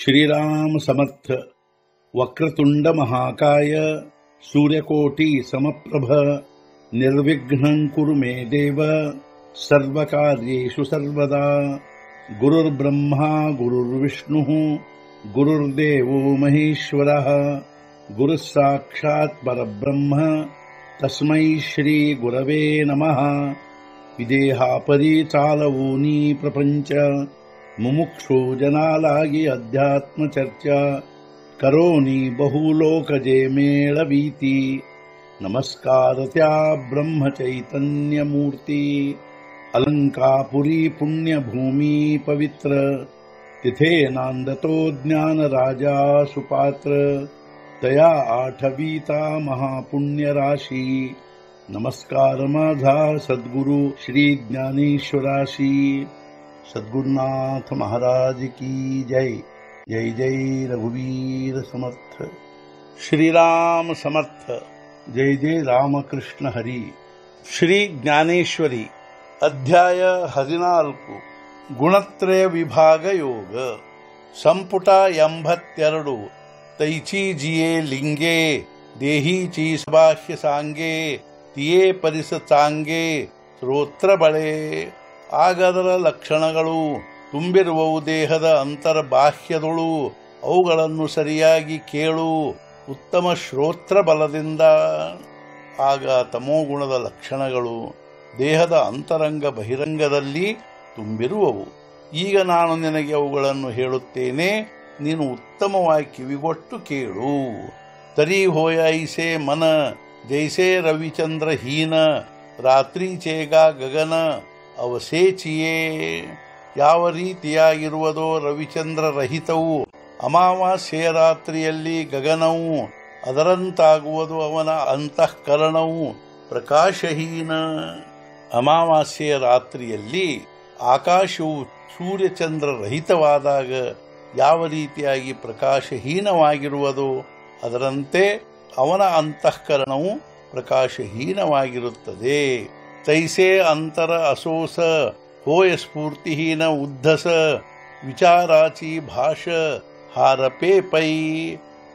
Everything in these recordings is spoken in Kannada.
श्रीराम समर्थ। वक्रतुंड महाकाय सूर्यकोटि समप्रभ निर्विघ्नं कुरु मे देव सर्वकार्येषु सर्वदा। गुरुर्ब्रह्मा गुरुर्विष्णुः गुरुर्देवो महेश्वरः गुरुः साक्षात् परब्रह्म तस्मै श्री गुरवे नमः। विदेहापरि चालवूनी प्रपंच मुमुक्षु जनालागी अध्यात्म चर्चा करोनी बहुलोकजे मेळवीती। नमस्कार त्या ब्रह्म चैतन्य मूर्ती अलंकापुरी पुण्यभूमी पवित्र तिथे नांदतो ज्ञान राजा सुपात्र तया आठवीता महापुण्य राशी। नमस्कार माझा सद्गुरु श्री ज्ञानेश्वराशी। सद्गुरुनाथ महाराज की जय। जय जय रघुवीर समर्थ। श्रीराम समर्थ। जय जय रामकृष्ण हरि। ಶ್ರೀ ಜ್ಞಾನೇಶ್ವರಿ ಅಧ್ಯಾಯ 14 ಗುಣತ್ರಯ ವಿಭಾಗ ಯೋಗ ಸಂಪುಟ 82 ತೈಚೀಜಿಯೇ ಲಿಂಗೇ ದೇಹೀಚಿ ಸಬಾಹ್ಯ ಸಾಂಗೇ ತಿಯೇ ಪರಿಸ ಚಾಂಗೇ ಶ್ರೋತ್ರ ಬಳೆ ಆಗದರ ಲಕ್ಷಣಗಳು ತುಂಬಿರುವವು ದೇಹದ ಅಂತರ್ಬಾಹ್ಯದೊಳು ಅವುಗಳನ್ನು ಸರಿಯಾಗಿ ಕೇಳು ಉತ್ತಮ ಶ್ರೋತ್ರ ಬಲದಿಂದ। ಆಗ ತಮೋಗುಣದ ಲಕ್ಷಣಗಳು ದೇಹದ ಅಂತರಂಗ ಬಹಿರಂಗದಲ್ಲಿ ತುಂಬಿರುವವು। ಈಗ ನಾನು ನಿನಗೆ ಅವುಗಳನ್ನು ಹೇಳುತ್ತೇನೆ, ನೀನು ಉತ್ತಮವಾಗಿ ಕಿವಿಗೊಟ್ಟು ಕೇಳು। ತರಿ ಹೋಯ ಐಸೆ ಮನ ಜೈಸೆ ರವಿಚಂದ್ರ ಹೀನ ರಾತ್ರಿ ಚೇಗ ಗಗನ ಅವಸೇಚಿಯೇ। ಯಾವ ರೀತಿಯಾಗಿರುವುದೋ ರವಿಚಂದ್ರ ರಹಿತವು ಅಮಾವಾಸ್ಯೆಯ ರಾತ್ರಿಯಲ್ಲಿ ಗಗನವು ಅದರಂತಾಗುವುದು ಅವನ ಅಂತಃಕರಣವು ಪ್ರಕಾಶಹೀನ। ಅಮಾವಾಸ್ಯೆಯ ರಾತ್ರಿಯಲ್ಲಿ ಆಕಾಶವು ಸೂರ್ಯಚಂದ್ರ ರಹಿತವಾದಾಗ ಯಾವ ರೀತಿಯಾಗಿ ಪ್ರಕಾಶಹೀನವಾಗಿರುವುದೋ ಅದರಂತೆ ಅವನ ಅಂತಃಕರಣವು ಪ್ರಕಾಶಹೀನವಾಗಿರುತ್ತದೆ। ತೈಸೆ ಅಂತರ ಅಸೋಸ ಹೋಯ ಸ್ಫೂರ್ತಿಹೀನ ಉದ್ಧಸ ವಿಚಾರಾಚಿ ಭಾಷ ಹಾರಪೇ ಪೈ।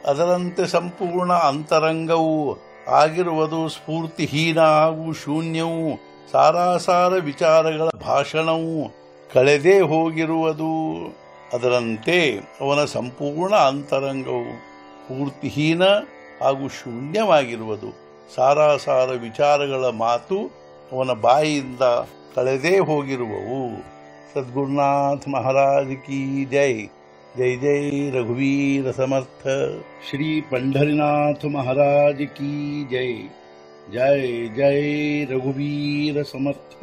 ಅದರಂತೆ ಸಂಪೂರ್ಣ ಅಂತರಂಗವು ಆಗಿರುವುದು ಸ್ಫೂರ್ತಿಹೀನ ಹಾಗೂ ಶೂನ್ಯವು ಸಾರಾಸಾರ ವಿಚಾರಗಳ ಭಾಷಣವು ಕಳೆದೇ ಹೋಗಿರುವುದು। ಅದರಂತೆ ಅವನ ಸಂಪೂರ್ಣ ಅಂತರಂಗವು ಸ್ಫೂರ್ತಿಹೀನ ಹಾಗೂ ಶೂನ್ಯವಾಗಿರುವುದು। ಸಾರಾಸಾರ ವಿಚಾರಗಳ ಮಾತು ಅವನ ಬಾಯಿಯಿಂದ ಕಳೆದೇ ಹೋಗಿರುವವು। ಸದ್ಗುರುನಾಥ ಮಹಾರಾಜ್ ಕಿ ಜೈ। जय जय रघुवीर समर्थ। श्री पंढरीनाथ महाराज की जय। जय जय रघुवीर समर्थ।